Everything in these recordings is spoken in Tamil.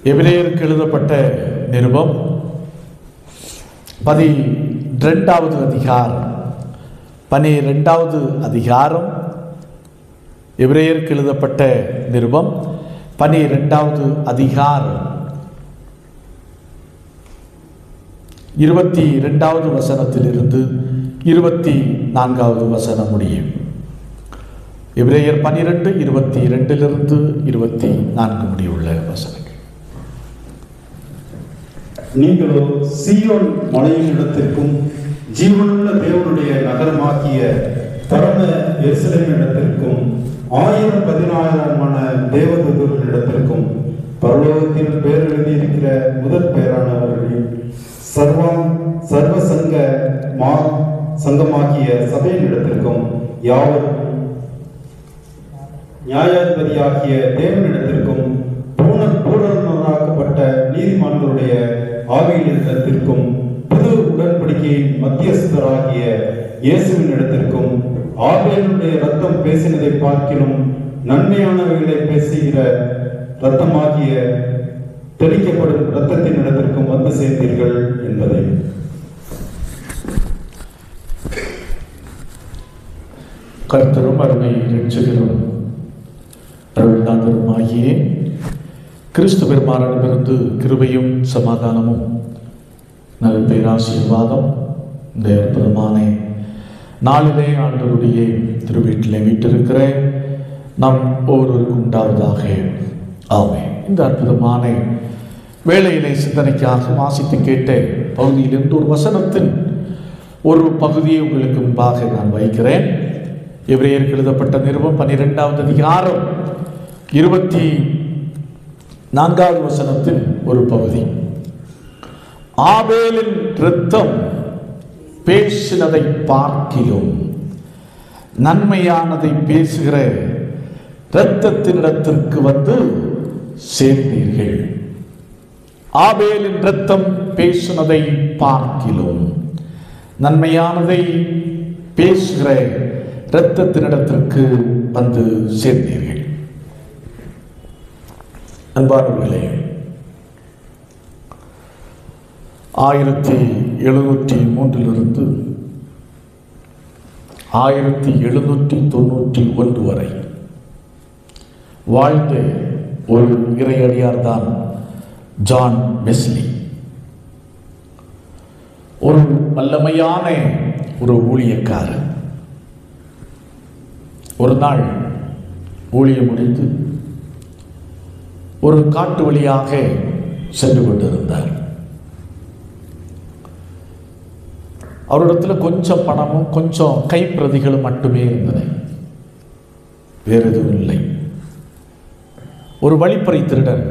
எபிரேயருக்கு எழுதப்பட்ட நிருபம் 12வது அதிகாரம் 12வது அதிகாரம் எபிரேயருக்கு எழுதப்பட்ட நிருபம் 12வது அதிகாரம் 22வது வசனத்திலிருந்து 24வது வசனம் முடியும். எபிரேயர் 12:22 24 முடியுள்ள வசனங்கள். நீங்களோ சீயோன் மலையின் இடத்திற்கும் ஜீவனுள்ள தேவனுடைய நகரமாகிய பரம எருசலேம் இடத்திற்கும் 1000-10,000 தேவதூதர்களிடத்திற்கும் பரலோகத்தில் பேர் எழுதியிருக்கிற முதற் பெயரானவர்களின் சர்வ சங்கமாகிய சபையின் இடத்திற்கும் யாவரும் நியாயாதிபதியாகிய தேவனிடத்திற்கும் பூரணராக்கப்பட்ட நீதிமான்களுடைய ஆவியினிடத்திற்கும் புது உடன்படிக்கையின் மத்தியஸ்தராகிய இயேசுவின் இடத்திற்கும் ஆபேலுடைய ரத்தம் பேசினதை பார்க்கிலும் நன்மையானவைகளை பேசுகிற ரத்தமாகிய தெளிக்கப்படும் ரத்தத்தின் இடத்திற்கும் வந்து சேர்ந்தீர்கள் என்பதை. கர்த்தரும் அருமை இரட்சகரும் அருள்நாதருமாகிய கிறிஸ்து பெருமானிடமிருந்து கிருபையும் சமாதானமும் நல்ல பேராசீர்வாதம் இந்த அற்புதமான நாளிலே ஆண்டவருடைய திருவீட்டிலே வீட்டிருக்கிற நம் ஒவ்வொருவருக்கும் உண்டாவதாக. ஆமென். இந்த அற்புதமான வேளையிலே சிந்தனைக்காக வாசித்து கேட்ட பகுதியிலிருந்து ஒரு வசனத்தின் ஒரு பகுதியை உங்களுக்கு முன்பாக நான் வைக்கிறேன். எபிரேயருக்கு எழுதப்பட்ட நிருபம் 12வது அதிகாரம் 24வது வசனத்தின் ஒரு பகுதி. ஆபேலின் இரத்தம் பேசினதை பார்க்கிலும் நன்மையானதை பேசுகிற இரத்தத்தினிடத்திற்கு வந்து சேர்ந்தீர்கள். ஆபேலின் இரத்தம் பேசினதை பார்க்கிலும் நன்மையானதை பேசுகிற இரத்தத்தினிடத்திற்கு வந்து சேர்ந்தீர்கள். அன்பானவர்களே, 1703 1791 வரை வாழ்ந்த ஒரு இறையடியார் தான் ஜான் வெஸ்லி. ஒரு வல்லமையான ஒரு ஊழியக்காரர். ஒரு நாள் ஊழியம் முடிந்து ஒரு காட்டு வழியாக சென்று கொண்டிருந்தார். அவரிடத்தில் கொஞ்சம் பணமும் கொஞ்சம் கைப்பிரதிகளும் மட்டுமே இருந்தன, வேறு எதுவும் இல்லை. ஒரு வழிப்பறை திருடன்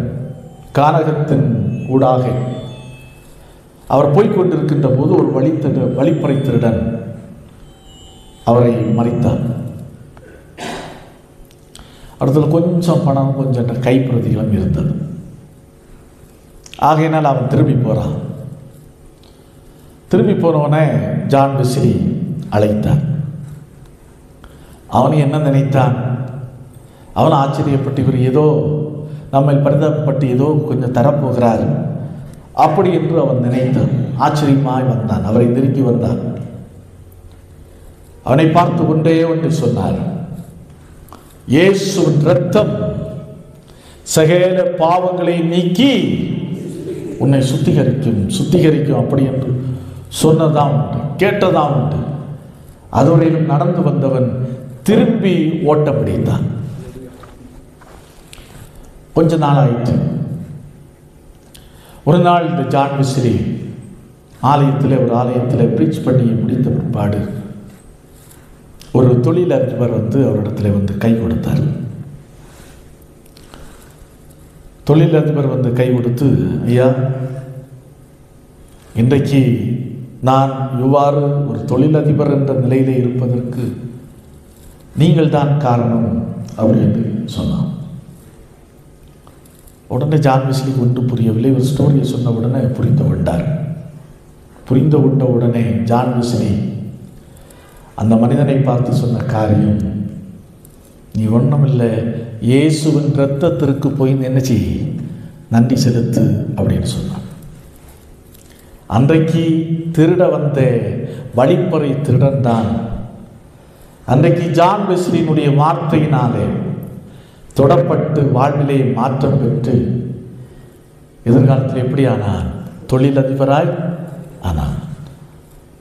கானகத்தின் ஊடாக அவர் போய்கொண்டிருக்கின்ற போது ஒரு வழிப்பறை திருடன் அவரை மறித்தார். அவரிடத்தில் கொஞ்சம் பணம் கொஞ்சம் கைப்பிரதிகளும் இருந்தது. ஆகையினால் அவன் திரும்பி போகிறான். திரும்பி போனவனே ஜான் வெஸ்லி அழைத்தான். அவன் என்ன நினைத்தான்? அவன் ஆச்சரியப்பட்டு இவர் ஏதோ நம்மை பரிதாபப்பட்டு ஏதோ கொஞ்சம் தரப்போகிறார் அப்படி என்று அவன் நினைத்தான். ஆச்சரியமாய் வந்தான். அவரை நெருங்கி வந்தான். அவனை பார்த்து கொண்டே ஒன்று சொன்னார், இயேசுவின் இரத்தம் சகல பாவங்களை நீக்கி உன்னை சுத்திகரிக்கும் அப்படி என்று சொன்னதான் உண்டு, கேட்டதான் உண்டு. அதுவரையிலும் நடந்து வந்தவன் திரும்பி ஓட்டம் பிடித்தான். கொஞ்ச நாள் ஆயிற்று. ஒரு நாள் இந்த ஜான் வெஸ்லி ஒரு ஆலயத்தில் பிரீச் பண்ணி முடித்த பிற்பாடு ஒரு தொழிலதிபர் வந்து அவரிடத்தில் வந்து கை கொடுத்தார். தொழிலதிபர் வந்து கை கொடுத்து, ஐயா, இன்றைக்கு நான் இவ்வாறு ஒரு தொழிலதிபர் என்ற நிலையிலே இருப்பதற்கு நீங்கள் தான் காரணம் அப்படின்னு சொன்னான். உடனே ஜான் வெஸ்லிக்கு ஒன்றும் புரியவில்லை. ஒரு ஸ்டோரியை சொன்ன உடனே புரிந்து கொண்ட உடனே ஜான் வெஸ்லி அந்த மனிதனை பார்த்து சொன்ன காரியம், நீ ஒன்றுமில்லை, இயேசுவின் இரத்தத்திற்கு போய் என்ன செய், நன்றி செலுத்து அப்படின்னு சொன்னான். அன்றைக்கு திருட வந்த வழிப்பறை திருடன் தான் அன்றைக்கு ஜான் வெஸ்லியினுடைய வார்த்தையினாலே தொடப்பட்டு வாழ்விலே மாற்றம் பெற்று எதிர்காலத்தில் எப்படி ஆனான்? தொழிலதிபராய் ஆனான்.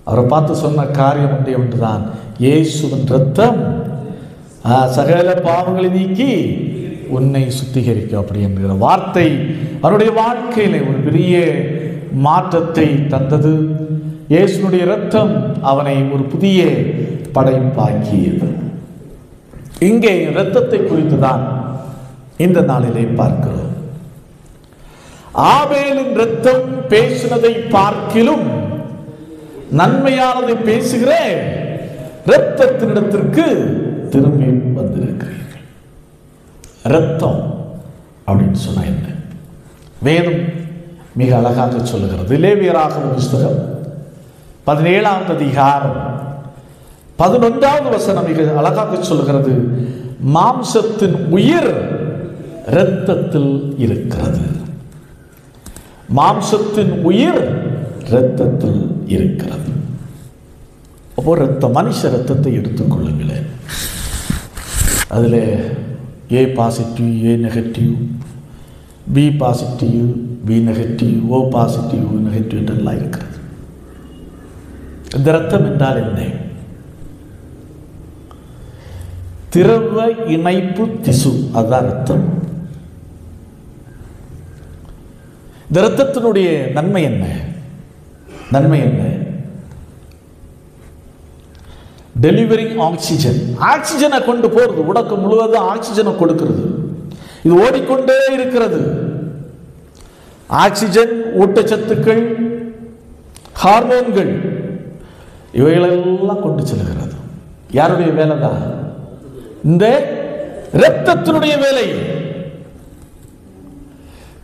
அவரை பார்த்து சொன்ன காரியம் ஒன்றுதான், இயேசுவின் இரத்தம் சகல பாவங்களை நீக்கி உன்னை சுத்திகரிக்கும் அப்படி என்கிற வார்த்தை அவருடைய வாழ்க்கையிலே ஒரு பெரிய மாற்றத்தை தந்தது. இயேசுனுடைய இரத்தம் அவனை ஒரு புதிய படைப்பாக்கியது. இங்கே இரத்தத்தை குறித்து தான் இந்த நாளிலே பார்க்கிறோம். ஆபேலின் இரத்தம் பேசினதை பார்க்கிலும் நன்மையானதை பேசுகிற இரத்தத்தினிடத்திற்கு திரும்பி வந்திருக்கிறீர்கள். இரத்தம் அப்படின்னு சொன்னா என்ன? வேதம் மிக அழகாக சொல்லுகிறது. லேவியராகம புஸ்தகம் 17ஆம் அதிகாரம் 11வது வசனம் மிக அழகாக சொல்லுகிறது, மாம்சத்தின் உயிர் இரத்தத்தில் இருக்கிறது. மாம்சத்தின் உயிர் இரத்தத்தில் இருக்கிறது. அப்போ இரத்தம், மனுஷ இரத்தத்தை எடுத்துக்கொள்ளுங்களேன். அதில் A positive, A negative, B positive, B negative, O positive, negative என்றெல்லாம் இருக்கிறது. இந்த இரத்தம் என்றால் என்ன? திரவ இணைப்பு திசு, அதுதான் இரத்தம். இந்த இரத்தத்தினுடைய நன்மை என்ன? நன்மை என்ன? டெலிவரிங் ஆக்சிஜன், ஆக்சிஜனை கொண்டு போறது, உடம்பு முழுவதும் ஆக்சிஜனை கொடுக்கிறது. இது ஓடிக்கொண்டே இருக்கிறது. ஆக்சிஜன், ஊட்டச்சத்துக்கள், ஹார்மோன்கள் இவைகளெல்லாம் கொண்டு செல்கிறது. யாருடைய வேலை தான்? இந்த இரத்தத்தினுடைய வேலை.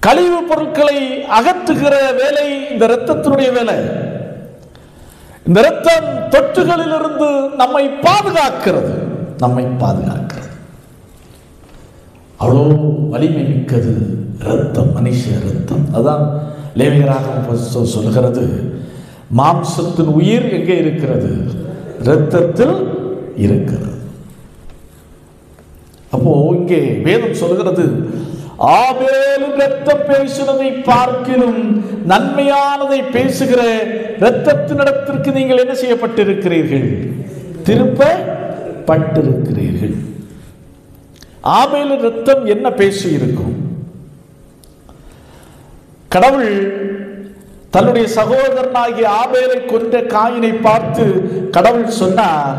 கழிவு பொருட்களை அகற்றுகிற வேலை இந்த இரத்தத்தினுடைய வேலை. இந்த இரத்தம் தொற்றுகளிலிருந்து நம்மை பாதுகாக்கிறது. நம்மை பாதுகாக்கிறது. அவ்வளோ வலிமை மிக்கது இரத்தம், மனுஷ இரத்தம். அதான் லேவியராகம சொல்கிறது, மாம்சத்தின் உயிர் எங்கே இருக்கிறது? இரத்தத்தில் இருக்கிறது. அப்போ இங்கே வேதம் சொல்கிறது, ஆபேலின் இரத்தம் பேசுவதை பார்க்கிலும் நன்மையானதை பேசுகிற இரத்தத்தினிடத்திற்கு நீங்கள் என்ன செய்யப்பட்டிருக்கிறீர்கள்? திருப்பப்பட்டிருக்கிறீர்கள். ஆபேலின் இரத்தம் என்ன பேசி இருக்கும்? கடவுள் தன்னுடைய சகோதரனாகிய ஆபேலை கொன்ற காயினை பார்த்து கடவுள் சொன்னார்.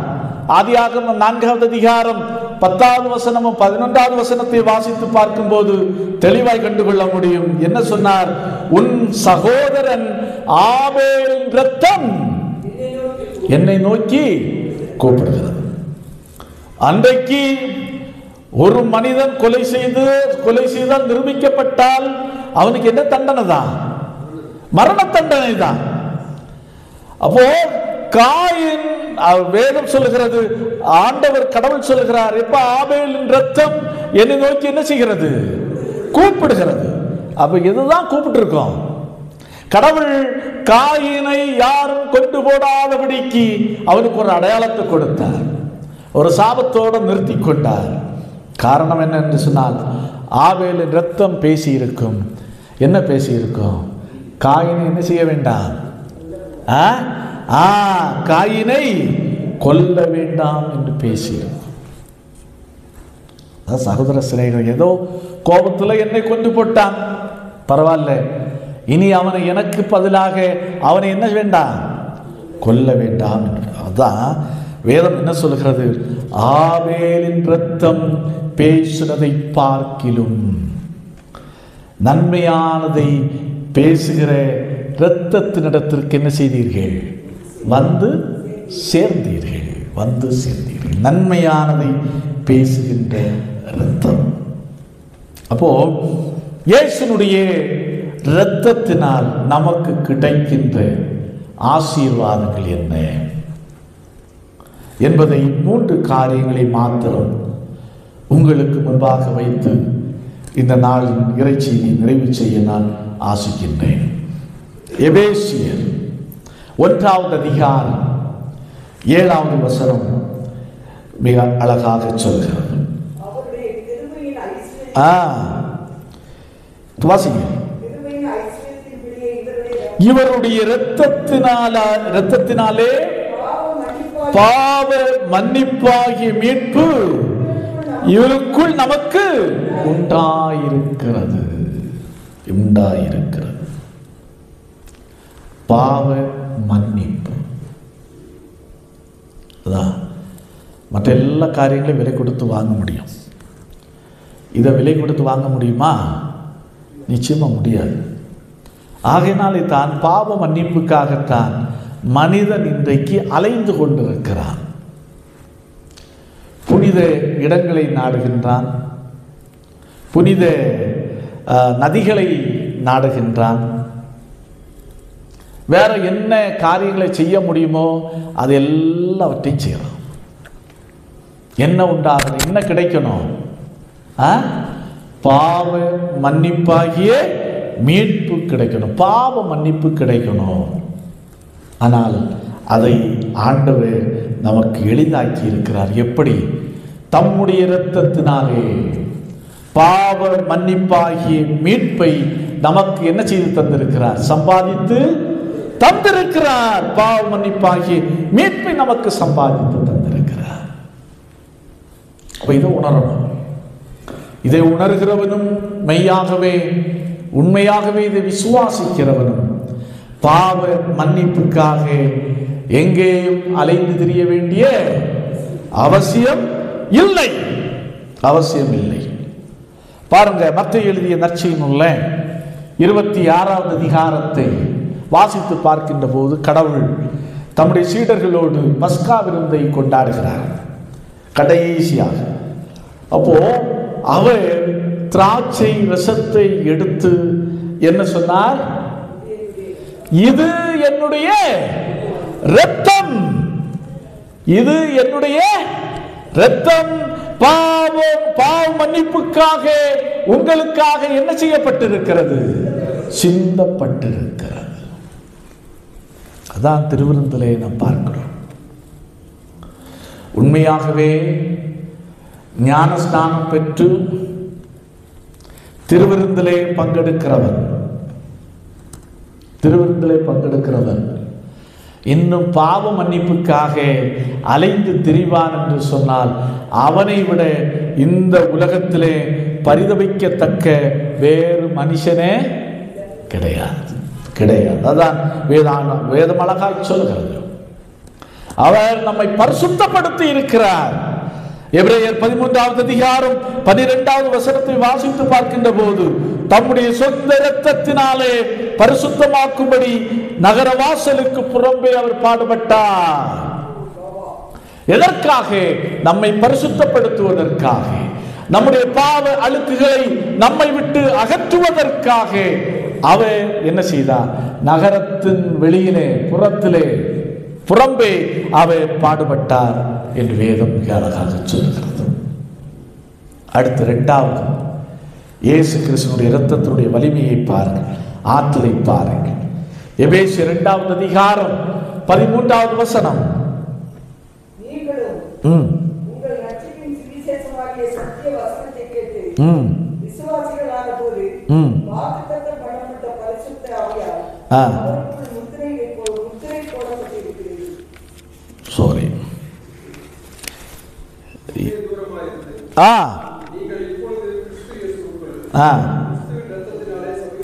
ஆதியாகமம் 4வது அதிகாரம் 10வது வசனமும் 11வது வசனத்தை வாசித்து பார்க்கும்போது தெளிவாய் கண்டுகொள்ள முடியும். என்ன சொன்னார்? உன் சகோதரன் ஆபேலின் இரத்தம் என்னை நோக்கி கூப்பிடுகிறது. அன்றைக்கு ஒரு மனிதன் கொலை செய்தால் நிரூபிக்கப்பட்டால் அவனுக்கு என்ன தண்டனை தான்? மரண தண்டனை தான். அப்போ காயின், வேதம் சொல்லுகிறது, ஆண்டவர் கடவுள் சொல்லுகிறார், எப்ப ஆபேலின் இரத்தம் என்னை நோக்கி என்ன செய்கிறது? கூப்பிடுகிறது. அப்ப எதுதான் கூப்பிட்டு இருக்கோம்? கடவுள் காயினை யாரும் கொண்டு போடாதபடிக்கு அவனுக்கு ஒரு அடையாளத்தை கொடுத்தார். ஒரு சாபத்தோடு நிறுத்தி கொண்டார். காரணம் என்ன என்று சொன்னால், ஆபேலின் இரத்தம் பேசி இருக்கும். என்ன பேசி இருக்கும்? காயினை என்ன செய்ய வேண்டாம், காயினை கொல்ல வேண்டாம் என்று பேசியிருக்கும். சகோதர சிலைகள் ஏதோ கோபத்தில் என்னை கொண்டு போட்டான், பரவாயில்ல, இனி அவனை எனக்கு பதிலாக அவனை என்ன வேண்டாம், கொல்ல வேண்டாம். அதான் வேதம் என்ன சொல்கிறது? ஆபேலின் இரத்தம் பேசுவதை பார்க்கிலும் நன்மையானதை பேசுகிற இரத்தத்தினிடத்திற்கு என்ன செய்தீர்கள்? வந்து சேர்ந்தீர்கள். வந்து சேர்ந்தீர்கள். நன்மையானதை பேசுகின்ற இரத்தம். அப்போ இயேசுனுடைய இரத்தத்தினால் நமக்கு கிடைக்கின்ற ஆசீர்வாதங்கள் என்ன என்பதை 3 காரியங்களை மாத்திரம் உங்களுக்கு முன்பாக வைத்து இந்த நாளின் இறைச்சியை நிறைவு செய்ய நான் ஆசிக்கின்றேன். எபேசியர் 1வது அதிகாரம் 7வது வசனம் மிக அழகாக சொல்கிறது. வாசிங்க. இவருடைய இரத்தத்தினாலே பாவ மன்னிப்பாகிய மீட்பு இவருக்குள் நமக்கு உண்டாயிருக்கிறது. பாவ மன்னிப்பு. அதான் மற்ற எல்லா காரியங்களையும் விலை கொடுத்து வாங்க முடியும். இதை விலை கொடுத்து வாங்க முடியுமா? நிச்சயமா முடியாது. ஆகையினாலே தான் பாவ மன்னிப்புக்காகத்தான் மனிதன் இன்றைக்கு அலைந்து கொண்டிருக்கிறான். புனித இடங்களை நாடுகின்றான், புனித நதிகளை நாடுகின்றான், வேற என்ன காரியங்களை செய்ய முடியுமோ அது எல்லாவற்றையும் செய்யறான். என்ன உண்டாகுது? என்ன கிடைக்கணும்? பாவ மன்னிப்பாகிய மீட்பு கிடைக்கணும், பாவ மன்னிப்பு கிடைக்கணும். ஆனால் அதை ஆண்டவர் நமக்கு எளிதாக்கி இருக்கிறார். எப்படி? தம்முடைய இரத்தத்தினாலே பாவ மன்னிப்பாகிய மீட்பை நமக்கு என்ன செய்து தந்திருக்கிறார்? சம்பாதித்து தந்திருக்கிறார். பாவ மன்னிப்பாகிய மீட்பை நமக்கு சம்பாதித்து தந்திருக்கிறார். இதை உணரணும். இதை உணர்கிறவனும் மெய்யாகவே உண்மையாகவே இதை விசுவாசிக்கிறவனும் பாவ மன்னிப்புக்காக எங்கேயும் அலைந்து திரிய வேண்டிய அவசியம் இல்லை. பாருங்க, மத்தேயு எழுதிய நற்செய்தி நூல்ல 26வது அதிகாரத்தை வாசித்து பார்க்கின்ற போது கடவுள் தம்முடைய சீடர்களோடு பஸ்கா விருந்தை கொண்டாடுகிறார் கடைசியாக. அப்போ அவர் திராட்சை ரசத்தை எடுத்து என்ன சொன்னார்? இது என்னுடைய இரத்தம், இது என்னுடைய இரத்தம், பாவ மன்னிப்புக்காக உங்களுக்காக என்ன செய்யப்பட்டிருக்கிறது? சிந்தப்பட்டிருக்கிறது. அதான் திருவிருந்திலே நாம் பார்க்கிறோம். உண்மையாகவே ஞானஸ்நானம் பெற்று திருவிருந்திலே பங்கெடுக்கிறவன் இன்னும் பாவ மன்னிப்புக்காக அலைந்து திரிவான் என்று சொன்னால் அவனை விட இந்த உலகத்திலே பரிதபிக்கத்தக்க வேறு மனுஷனே கிடையாது. அதான் வேதம் அழகாய் சொல்கிறது. அவர் நம்மை பரிசுத்தப்படுத்தி இருக்கிறார். எபிரேயர் 13வது அதிகாரம் 12வது வசனத்தை வாசித்து பார்க்கின்ற போது தம்முடைய சொந்த இரத்தத்தினாலே பரிசுத்தமாக்கும்படி நகர வாசலுக்கு புறம்பே அவர் பாடுபட்டார். எதற்காக? நம்மை பரிசுத்தப்படுத்துவதற்காக, நம்முடைய பாவ அழுக்குகளை நம்மை விட்டு அகற்றுவதற்காக அவர் என்ன செய்தார்? நகரத்தின் வெளியிலே புறம்பே அவர் பாடுபட்டார் என்று வேதம் மிக அழகாக சொல்கிறது. அடுத்து 2வது, இயேசு கிறிஸ்துவினுடைய இரத்தத்தினுடைய வலிமையை பாருங்கள், ஆற்றலை பாருங்கள். எபேசியர் 2வது அதிகாரம் 13வது வசனம். சாரி,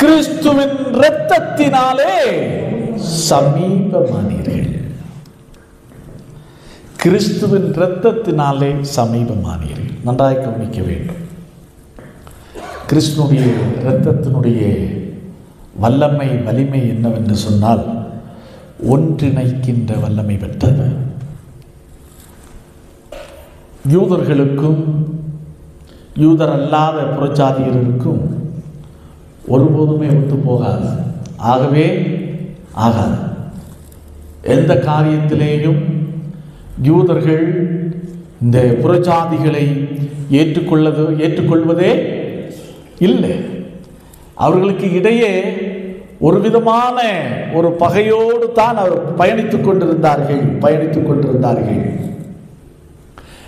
கிறிஸ்துவின் இரத்தத்தினாலே சமீபமானீர்கள். கிறிஸ்துவின் இரத்தத்தினாலே சமீபமானீர்கள். நன்றாய் கவனிக்க வேண்டும். கிறிஸ்துனுடைய இரத்தத்தினுடைய வலிமை என்னவென்று சொன்னால் ஒன்றிணைக்கின்ற வல்லமை பெற்றது. யூதர்களுக்கும் யூதர் அல்லாத புறஜாதியருக்கும் ஒருபோதுமே ஒத்து போகாது. ஆகவே ஆகாது. எந்த காரியத்திலேயும் யூதர்கள் இந்த புறஜாதிகளை ஏற்றுக்கொள்வதே இல்லை. அவர்களுக்கு இடையே ஒரு விதமான ஒரு பகையோடு தான் அவர் பயணித்துக் கொண்டிருந்தார்கள்.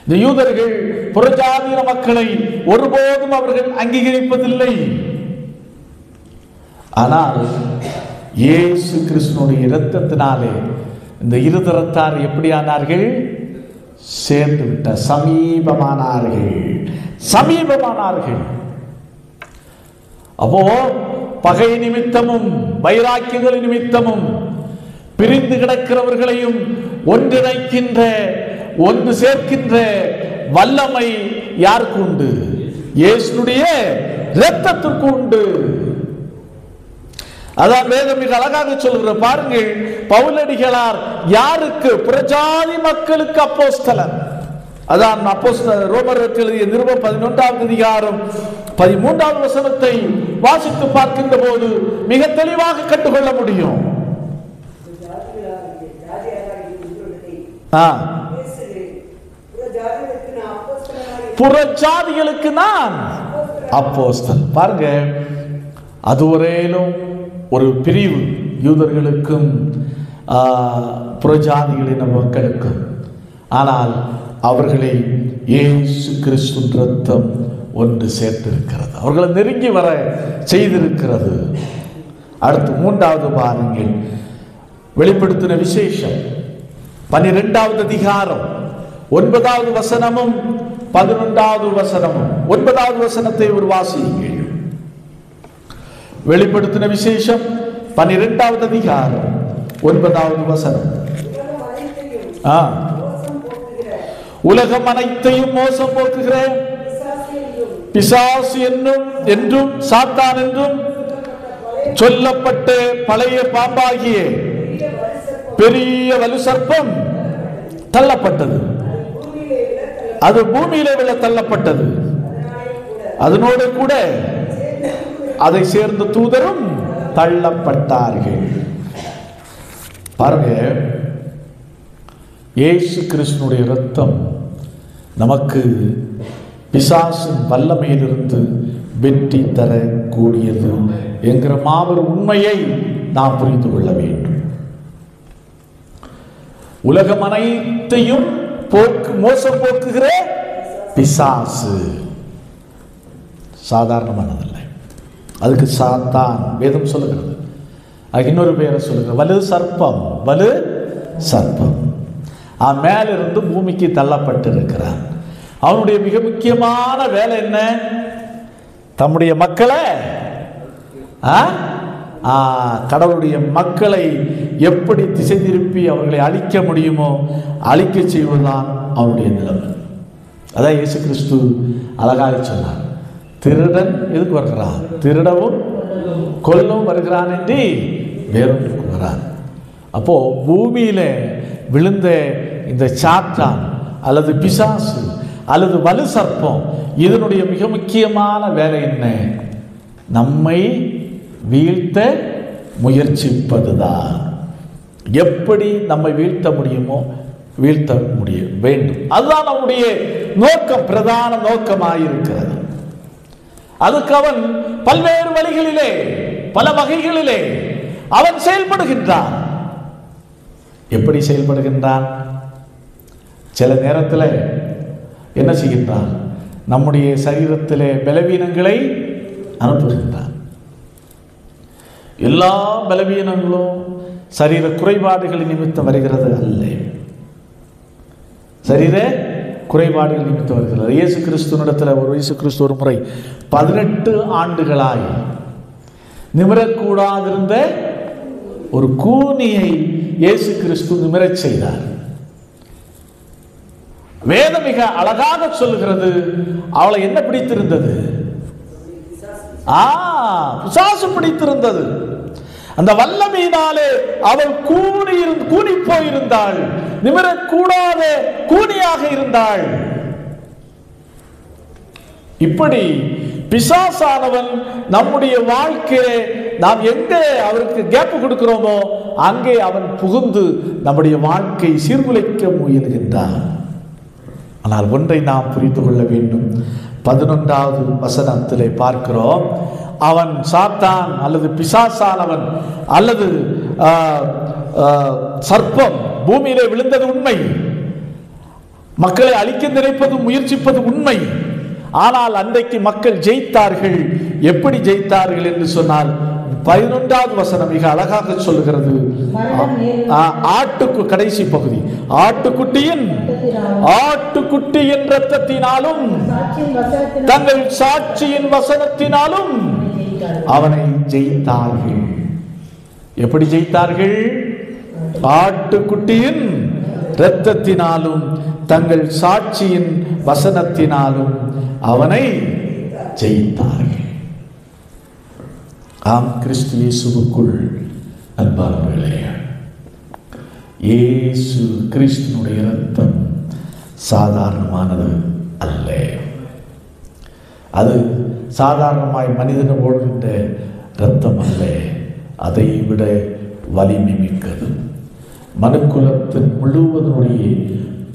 இந்த யூதர்கள் புறஜாதிய மக்களை ஒருபோதும் அவர்கள் அங்கீகரிப்பதில்லை. ஆனால் இயேசு கிறிஸ்துவினுடைய இரத்தத்தினாலே இந்த இருதரத்தார் எப்படி ஆனார்கள்? சேர்ந்து விட்ட சமீபமானார்கள். அப்போ பகை நிமித்தமும் வைராக்கியங்கள் நிமித்தமும் பிரிந்து கிடக்கிறவர்களையும் ஒன்றிணைக்கின்ற, ஒன்று சேர்க்கின்ற வல்லமை யாருக்கு உண்டு? இயேசுடைய இரத்தத்திற்கு உண்டு. அதான் வேதம் மிக அழகாக சொல்கிற பாருங்கள், பவுலடிகளார் யாருக்கு? புறஜாதி மக்களுக்கு அப்போஸ்தலன். அதான் ரோமருக்கு எழுதிய நிருபம் 11ஆம் அதிகாரம் 13ஆவது வசனத்தை வாசித்து பார்க்கின்ற போது மிக தெளிவாக கண்டுகொள்ள முடியும். புறஜாதிகளுக்கு நான் அப்போஸ்தலன். பாருங்க, அதுவரையிலும் ஒரு பிரிவு யூதர்களுக்கும் புறஜாதிகளின் மக்களுக்கும். ஆனால் அவர்களை இயேசு கிறிஸ்துவின் இரத்தம் ஒன்று சேர்த்திருக்கிறது, அவர்களை நெருங்கி வர செய்திருக்கிறது. அடுத்து 3வது பாருங்கள், வெளிப்படுத்தின விசேஷம் 12வது அதிகாரம் 9வது வசனமும் 11வது வசனமும். 9வது வசனத்தை ஒரு வாசியுங்கள். வெளிப்படுத்தின விசேஷம் 12வது அதிகாரம் 9வது வசனம். உலகம் அனைத்தையும் மோசம் போக்குகிற பிசாசு என்றும் சாத்தான் என்றும் சொல்லப்பட்ட பழைய பாம்பாகிய பெரிய வலு சர்ப்பம் தள்ளப்பட்டது. அது பூமியிலே விழ தள்ளப்பட்டது. அதனோடு கூட அதை சேர்ந்த தூதரும் தள்ளப்பட்டார்கள். பாருங்க, இயேசு கிறிஸ்துவினுடைய இரத்தம் நமக்கு பிசாசின் வல்லமையிலிருந்து வெற்றி தரக்கூடியது என்கிற மாபெரும் உண்மையை நாம் புரிந்து கொள்ள வேண்டும். உலகம் அனைத்தையும் மோசம் போக்குகிற பிசாசு சாதாரணமானதில்லை. அதுக்கு சாத்தான் வேதம் சொல்லுகிறது. அது இன்னொரு பெயரை சொல்லுகிறது, வலு சர்ப்பம். மேலிருந்து பூமிக்கு தள்ளப்பட்டிருக்கிறான். அவனுடைய மிக முக்கியமான வேலை என்ன? தம்முடைய மக்களை, கடவுளுடைய மக்களை எப்படி திசை திருப்பி அவர்களை அழிக்க முடியுமோ அழிக்க செய்வதுதான் அவனுடைய நிலைமை. அதான் இயேசு கிறிஸ்து அழகாக சொன்னார், திருடன் எதுக்கு வருகிறான்? திருடவும் கொல்லவும் வருகிறான் என்று வேறொன்றுக்கு வரான். அப்போ பூமியில விழுந்த இந்த சாத்தான் அல்லது பிசாசு அல்லது வலு சர்ப்பம், இதனுடைய மிக முக்கியமான வேலை என்ன? நம்மை வீழ்த்த முயற்சிப்பதுதான். எப்படி நம்மை வீழ்த்த முடியுமோ வீழ்த்த வேண்டும். அதுதான் நம்முடைய நோக்கம், பிரதான நோக்கமாயிருக்கிறது. அதுக்கு அவன் பல்வேறு வழிகளிலே, பல வகைகளிலே அவன் செயல்படுகின்றான். எப்படி செயல்படுகின்றான்? சில நேரத்தில் என்ன செய்கின்றான்? நம்முடைய சரீரத்திலே பலவீனங்களை அனுப்புகின்றான். எல்லா பலவீனங்களும் சரீர குறைபாடுகள் நிமித்தம் வருகிறது அல்ல, சரீர குறைபாடுகள் நிமித்தம் வருகிறது. இயேசு கிறிஸ்துவனிடத்தில் இயேசு கிறிஸ்து ஒரு முறை 18 ஆண்டுகளாய் நிமிரக்கூடாதிருந்த ஒரு கூனியை இயேசு கிறிஸ்து நிமிரச் செய்தார். வேதம் மிக அழகாக சொல்லுகிறது, அவளை என்ன பிடித்திருந்தது? பிசாசு பிடித்திருந்தது. அந்த வல்லமையினாலே அவள் கூனி போயிருந்தாள், நிமிரக்கூடாத கூனியாக இருந்தாள். இப்படி பிசாசானவன் நம்முடைய வாழ்க்கையை நாம் எங்கே அவருக்கு கேப் கொடுக்கிறோமோ அங்கே அவன் புகுந்து நம்முடைய வாழ்க்கை சீர்குலைக்க முயல்கின்றான். ஆனால் ஒன்றை நாம் புரிந்து கொள்ள வேண்டும், 11வது வசனத்திலே பார்க்கிறோம். அவன் சாத்தான் அல்லது பிசாசானவன் அல்லது சர்ப்பம் பூமியிலே விழுந்தது உண்மை, மக்களை அழிக்க நினைப்பது முயற்சிப்பது உண்மை. ஆனால் அன்றைக்கு மக்கள் ஜெயித்தார்கள். எப்படி ஜெயித்தார்கள் என்று சொன்னால் 11வது வசனம் மிக அழகாக சொல்லுகிறது. கடைசி பகுதி, ஆட்டுக்குட்டியின் இரத்தத்தினாலும் தங்கள் சாட்சியின் வசனத்தினாலும் அவனை ஜெயித்தார்கள். எப்படி ஜெயித்தார்கள்? ஆட்டுக்குட்டியின் இரத்தத்தினாலும் தங்கள் சாட்சியின் வசனத்தினாலும் அவனை ஜெயித்தார்கள். ஆம், கிறிஸ்து இயேசுவுக்குள் அன்பானவர்களே, இயேசு கிறிஸ்துனுடைய இரத்தம் சாதாரணமானது அல்ல. அது சாதாரணமாய் மனிதன் ஓடுகின்ற இரத்தம் அல்ல, அதை விட வலிமை மிக்கது. மனுக்குலத்தின் முழுவதனுடைய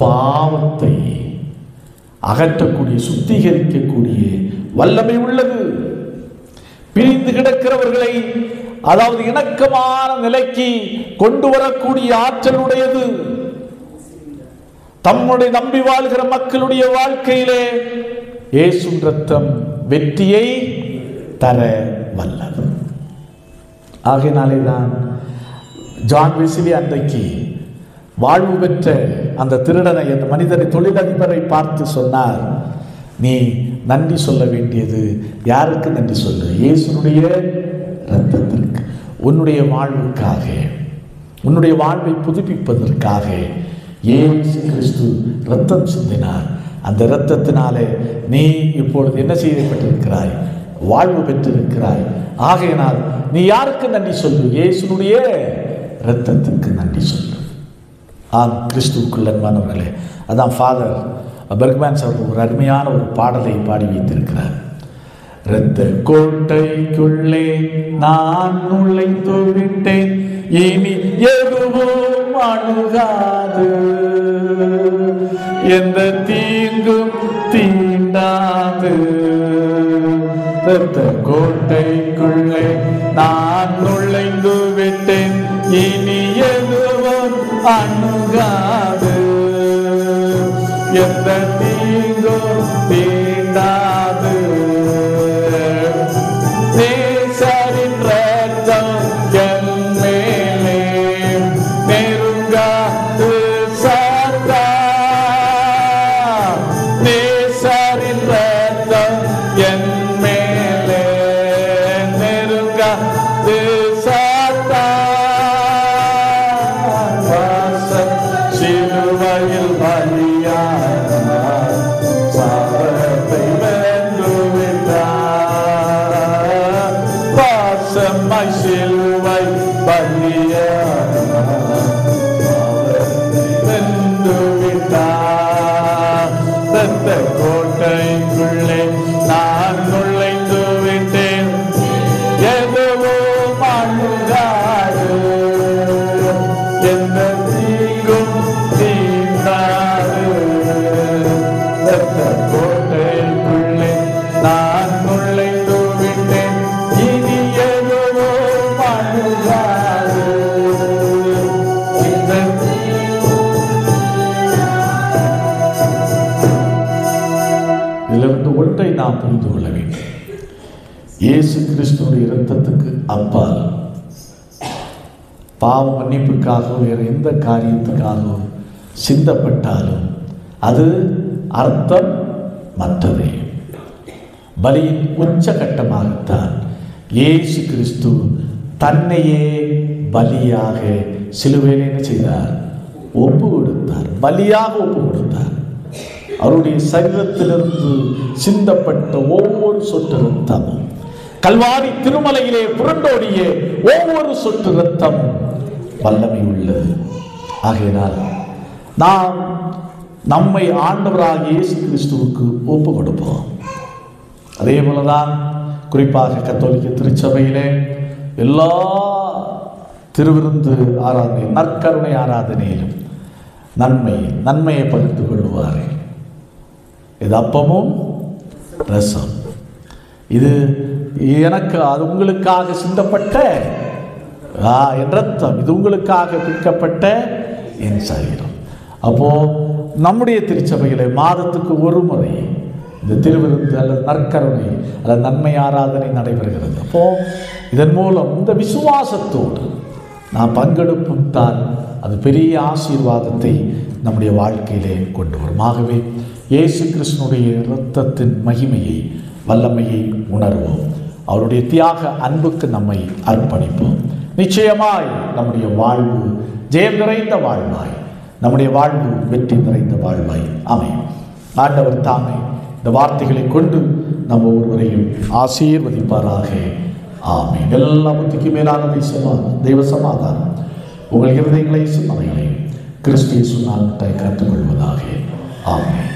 பாவத்தை அகற்றக்கூடிய, சுத்திகரிக்கக்கூடிய வல்லமை உள்ளது. பிரிந்து கிடக்கிறவர்களை, அதாவது இணக்கமான நிலைக்கு கொண்டு வரக்கூடிய ஆற்றல் உடையது. தம்முடைய நம்பி வாழ்கிற மக்களுடைய வாழ்க்கையிலே இயேசு இரத்தம் வெற்றியை தர வல்லது. ஆகையினாலே தான் ஜான் வெஸ்லி அன்றைக்கு வாழ்வு பெற்ற அந்த திருடனை, அந்த மனிதனை, தொழிலதிபரை பார்த்து சொன்னார், நீ நன்றி சொல்ல வேண்டியது யாருக்கு நன்றி சொல்லு? இயேசுனுடைய இரத்தத்திற்கு. உன்னுடைய வாழ்வுக்காக, உன்னுடைய வாழ்வை புதுப்பிப்பதற்காக இயேசு கிறிஸ்து இரத்தம் சிந்தினார். அந்த இரத்தத்தினாலே நீ இப்பொழுது என்ன செய்யப்பட்டிருக்கிறாய்? வாழ்வு பெற்றிருக்கிறாய். ஆகையினால் நீ யாருக்கு நன்றி சொல்லு? இயேசுனுடைய இரத்தத்துக்கு நன்றி சொல்லு. ஆம், கிறிஸ்துவுக்குள் அன்பானவர்களே, அதான் ஃபாதர் பெர்க்மேன்ஸ் அவர்கள் ஒரு அருமையான ஒரு பாடலை பாடி வைத்திருக்கிறார். இரத்த கோட்டைக்குள்ளே நான் நுழைந்து விட்டேன், இனி எதுவும் அணுகாது, எந்த தீங்கும் தீண்டாது. இரத்த கோட்டைக்குள்ளே நான் நுழைந்து விட்டேன், இனி எதுவும் அணுகாது, எந்த தீங்கும் தீண்டாது. நேசரின் இரத்தம் என் மேலே நெருங்காது சாத்தா, நேசரின் இரத்தம் என் மேலே நெருங்காது சாத்தா. சிலுவையில் பலியானார், சாபத்தை வென்று விட்டார். பாசமாய் சிலுவை பலியானார், சாபத்தை வென்று விட்டார். இரத்த கோட்டைக்குள்ளே நான் நுழைந்து விட்டேன், எதுவும் அணுகாது, எந்த தீங்கும் தீண்டாது. இரத்த கோட்டைக்குள்ளே நான் நுழைந்து விட்டேன், இனி எதுவும் அணுகாது, இந்த இதிலிருந்து ஒன்றை நாம் புரிந்து கொள்ள வேண்டும். இயேசு கிறிஸ்துவின் இரத்தத்துக்கு அப்பால் பாவ மன்னிப்புக்காக வேறு எந்த காரியத்துக்காகவும் சிந்தப்பட்டாலும் அது அர்த்தம் மற்றதே. பலியின் உச்சகட்டமாகத்தான் இயேசு கிறிஸ்து தன்னையே பலியாக சிலுவையில் என்ன செய்தார்? ஒப்பு கொடுத்தார். பலியாக ஒப்பு கொடுத்தார். அவருடைய சரீரத்திலிருந்து சிந்தப்பட்ட ஒவ்வொரு சொட்டு இரத்தமும், கல்வாரி திருமலையிலே புரண்டோடிய ஒவ்வொரு சொட்டு இரத்தம் வல்லமை உள்ளது. ஆகையினால் நாம் நம்மை ஆண்டவராகிய இயேசு கிறிஸ்துவுக்கு ஒப்பு கொடுப்போம். அதே போலதான் குறிப்பாக கத்தோலிக்க திருச்சபையிலே எல்லா திருவிருந்து ஆராதனை, நற்கருணை ஆராதனையிலும் நன்மையை பகிர்ந்து கொள்வார்கள். இது அப்பமும் ரசம். இது எனக்கு அது உங்களுக்காக சிந்தப்பட்ட என் ரத்தம், இது உங்களுக்காக பிற்கப்பட்ட என் சரீரம். அப்போ நம்முடைய திருச்சபைகளை மாதத்துக்கு ஒரு முறை இந்த திருவிருந்து அல்லது நற்கருணை அல்லது நன்மை ஆராதனை நடைபெறுகிறது. அப்போ இதன் மூலம் இந்த விசுவாசத்தோடு நாம் பங்கெடுப்பும் தான் அது பெரிய ஆசீர்வாதத்தை நம்முடைய வாழ்க்கையிலே கொண்டு வரும். ஆகவே இயேசு கிறிஸ்துனுடைய இரத்தத்தின் மகிமையை வல்லமையை உணர்வோம். அவருடைய தியாக அன்புக்கு நம்மை அர்ப்பணிப்போம். நிச்சயமாய் நம்முடைய வாழ்வு ஜெயம் நிறைந்த வாழ்வாய், நம்முடைய வாழ்வு வெற்றி நிறைந்த வாழ்வாய் அமையும். ஆண்டவர் தாமே இந்த வார்த்தைகளை கொண்டு நம்ம ஒருவரையும் ஆசீர்வதிப்பாராக. ஆமென். எல்லா புத்திக்கு மேலான தெய்வ சமாதானம் உங்கள் இருதயங்களை சிந்தனைகளை கிறிஸ்து இயேசு நாமத்தை கற்றுக்கொள்வதாக. ஆமென்.